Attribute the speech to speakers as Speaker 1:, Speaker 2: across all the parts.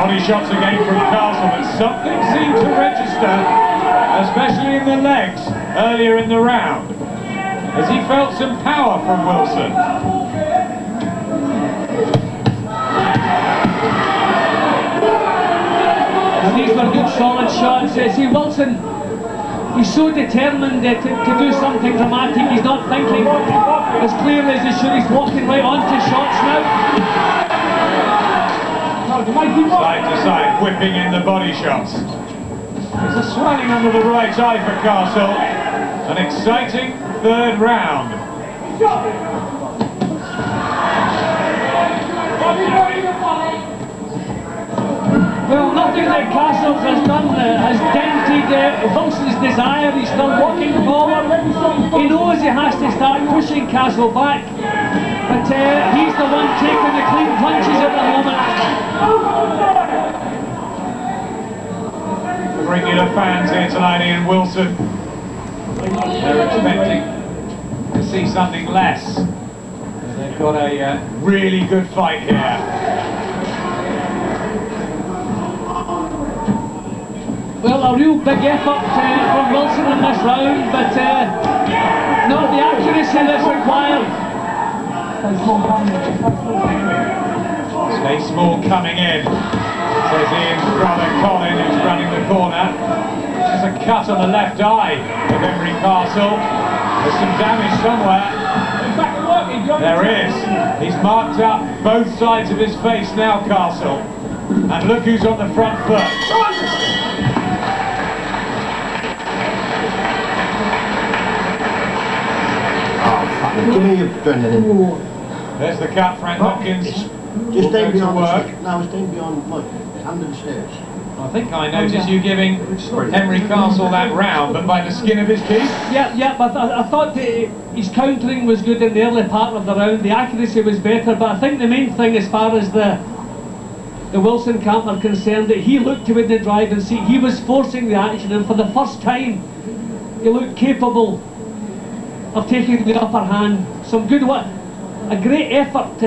Speaker 1: Body shots again from Castle, but something seemed to register, especially in the legs earlier in the round, as he felt some power from Wilson.
Speaker 2: And these were good solid shots. See, Wilson, he's so determined to do something dramatic. He's not thinking as clearly as he should. He's walking right onto shots now.
Speaker 1: Side to side, whipping in the body shots. There's a swelling under the right eye for Castle. An exciting third round.
Speaker 2: Well, nothing that Castles has done has dented Wilson's desire. He's still walking forward. He knows he has to start pushing Castle back, but he's the one taking the clean punches at the moment.
Speaker 1: Regular fans here tonight, Ian Wilson. They're expecting to see something less. They've got a really good fight here.
Speaker 2: Well, a real big effort from Wilson in this round, but not the accuracy that's required.
Speaker 1: Stay Small coming in, says Ian's brother Colin, who's running the corner. There's a cut on the left eye of Henry Castle. There's some damage somewhere. There is. He's marked up both sides of his face now, Castle. And look who's on the front foot.
Speaker 3: Give me your adrenaline.
Speaker 1: There's the cut, Frank Hopkins.
Speaker 3: Just stay beyond no, stay beyond, look, under the stairs.
Speaker 1: I think I noticed you giving Henry Castle that round, but by the skin of his teeth.
Speaker 2: Yeah, but I thought his countering was good in the early part of the round. The accuracy was better, but I think the main thing as far as the Wilson camp are concerned, that he looked to win the driving seat. He was forcing the action, and for the first time, he looked capable of taking the upper hand. Some good work, a great effort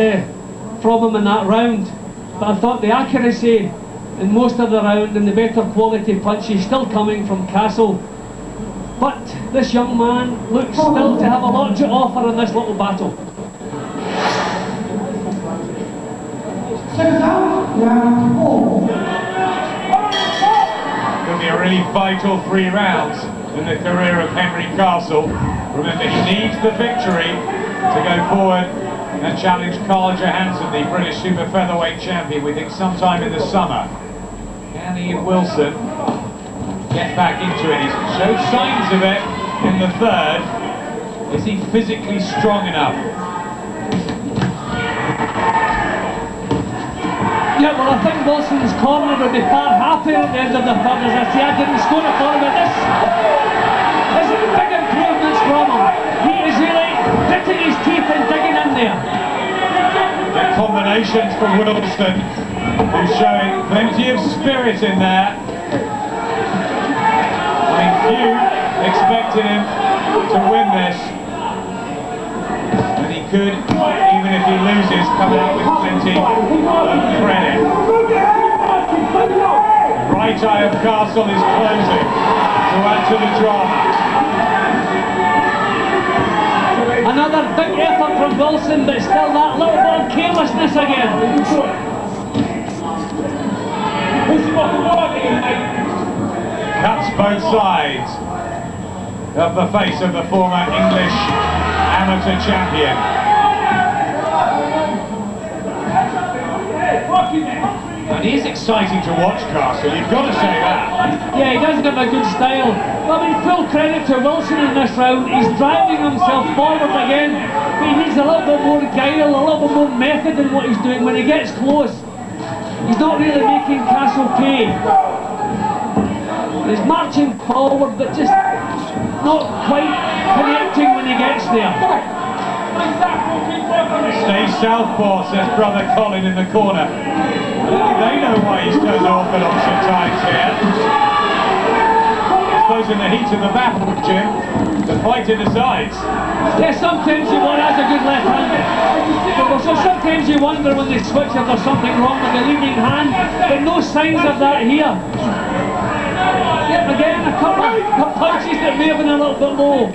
Speaker 2: from him in that round, but I thought the accuracy in most of the round and the better quality punches still coming from Castle. But this young man looks still to have a lot to offer in this little battle.
Speaker 1: Could be a really vital 3 rounds in the career of Henry Castle. Remember, he needs the victory to go forward and challenge Carl Johansson, the British super featherweight champion, we think sometime in the summer. Can Ian Wilson get back into it? He's showed signs of it in the third. Is he physically strong enough?
Speaker 2: Yeah, well, I think Wilson's corner would be far happier at the end of the third. As I say, I didn't score a corner, but this is big improvements from him. He is really gritting his teeth and digging in there.
Speaker 1: The combinations from Wilson, who's showing plenty of spirit in there. I mean, few expected him to win this. And he could, even if he loses, come out with plenty of credit. The right eye of Castle is closing to add to the drama.
Speaker 2: Another big effort from Wilson, but still that little bit of carelessness again.
Speaker 1: Cuts both sides of the face of the former English amateur champion. And he is exciting to watch, Castle, you've got to say that.
Speaker 2: Yeah, he does have a good style. I mean, full credit to Wilson in this round. He's driving himself forward again, but he needs a little bit more guile, a little bit more method in what he's doing. When he gets close, he's not really making Castle pay. He's marching forward, but just not quite connecting when he gets there.
Speaker 1: Stay southpaw, says brother Colin in the corner. I don't think they know why he's turned orthodox at times here. suppose in the heat of the battle, Jim, the fight in the sides.
Speaker 2: Yeah, sometimes you want, that's a good left hand. So sometimes you wonder when they switch if there's something wrong with the leading hand, but no signs of that here. Yep, again, a couple of punches that may have been a little bit low.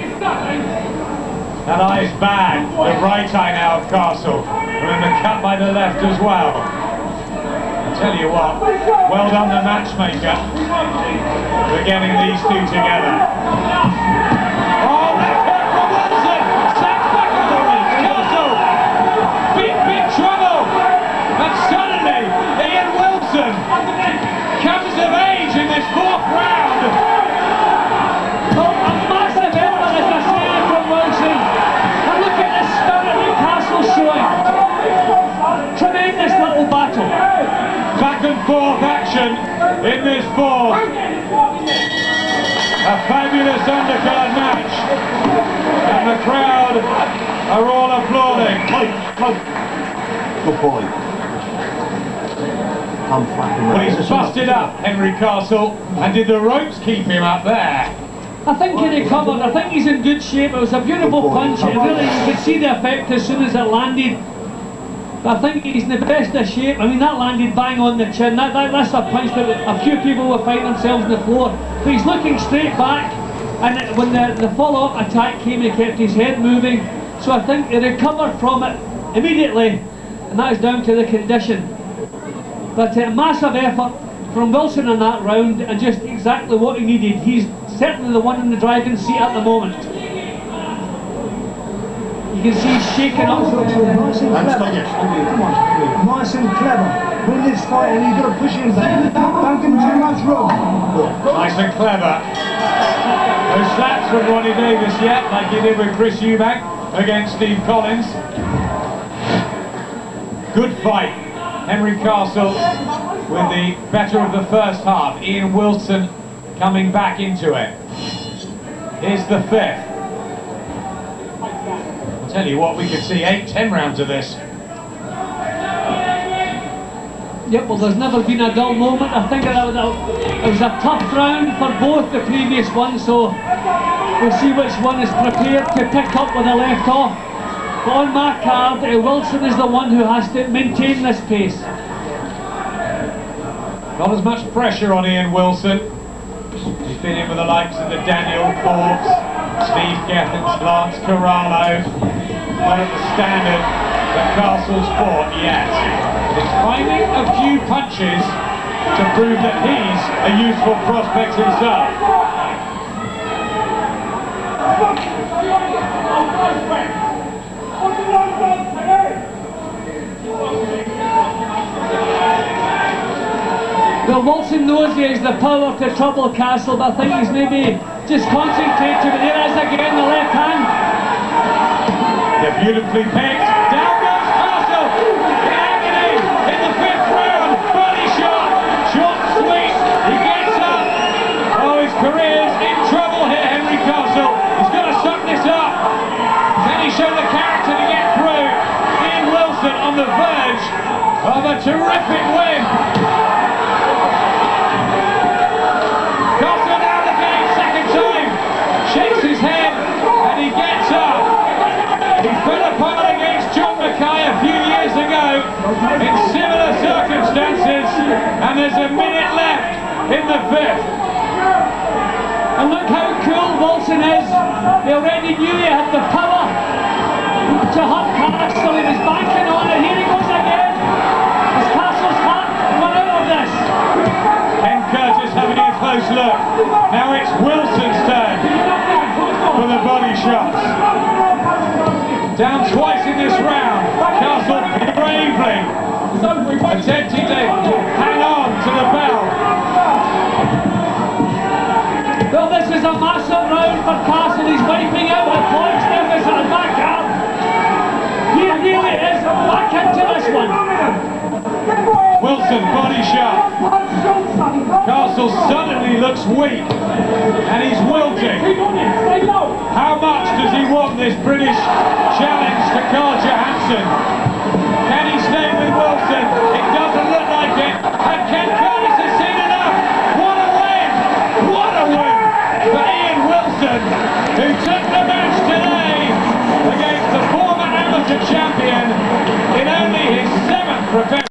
Speaker 1: That eye is bad, the right eye now of Castle. Remember, cut by the left as well. I tell you what, well done the matchmaker for getting these two together. Oh, left hook from Wilson! Sacked back on the ring. Castle! Big trouble! And suddenly, Ian Wilson comes of age in this fourth round.
Speaker 2: Oh, a massive effort, as I say, from Wilson. And look at the spirit that Castle's showing. Tremendous little battle.
Speaker 1: Back and forth action in this fourth. A fabulous undercard match. And the crowd are all applauding.
Speaker 3: Good boy. I'm fucking
Speaker 1: Well, he's busted up, Henry Castle, and did the ropes keep him up there?
Speaker 2: I think he recovered. I think he's in good shape. It was a beautiful punch. It really, you could see the effect as soon as it landed. But I think he's in the best of shape. I mean, that landed bang on the chin. That's a punch that a few people will find themselves on the floor. But he's looking straight back, and when the follow-up attack came, he kept his head moving. So I think he recovered from it immediately, and that is down to the condition. But a massive effort from Wilson in that round, and just exactly what he needed. He's certainly the one in the driving seat at the moment. You can see he's shaking up.
Speaker 4: Nice and clever. Win this fight and you've got to push him back. Don't give him too much room.
Speaker 1: Nice and clever. No slaps from Ronnie Davis yet, like he did with Chris Eubank against Steve Collins. Good fight. Henry Castle with the better of the first half. Ian Wilson coming back into it. Here's the fifth. I'll tell you what, we could see 8-10 rounds of this.
Speaker 2: Yep, well, there's never been a dull moment. I think it was a tough round for both the previous ones, so we'll see which one is prepared to pick up with the left off. But on my card, Wilson is the one who has to maintain this pace.
Speaker 1: Not as much pressure on Ian Wilson. He's been in with the likes of the Daniel Forbes, Steve Gethens, Lance Corralo. Not at the standard that Castle's fought yet. He's finding a few punches to prove that he's a useful prospect himself.
Speaker 2: Well, Wilson knows he has the power to trouble Castle, but I think he's maybe just concentrated. But there is again the left hand.
Speaker 1: Yeah, beautifully picked. Down goes Castle. In agony in the fifth round. Body shot. Short, sweet. He gets up. Oh, his career's in trouble here, Henry Castle. He's got to suck this up. Can he show the character to get through? Ian Wilson on the verge of a terrific win. Castle down again, second time. Shakes his head and he gets up. He fell apart against John Mackay a few years ago in similar circumstances, and there's a minute left in the fifth.
Speaker 2: And look how cool Wilson is. They already knew he had the power to hurt Castle. He was banking on it. Here he goes again. Is Castle's heart run out of this?
Speaker 1: Ken Curtis having a close look. Now it's Wilson's turn for the body shots. Down twice in this round. Castle bravely attempting to hang on to the bell.
Speaker 2: Well, this is a massive round for Castle. He's wiping out the points deficit and back up. He really is back into this one.
Speaker 1: Wilson body shot. Castle suddenly looks weak and he's wilting. How much does he want this British challenge to Carl Johansson? Can he stay with Wilson?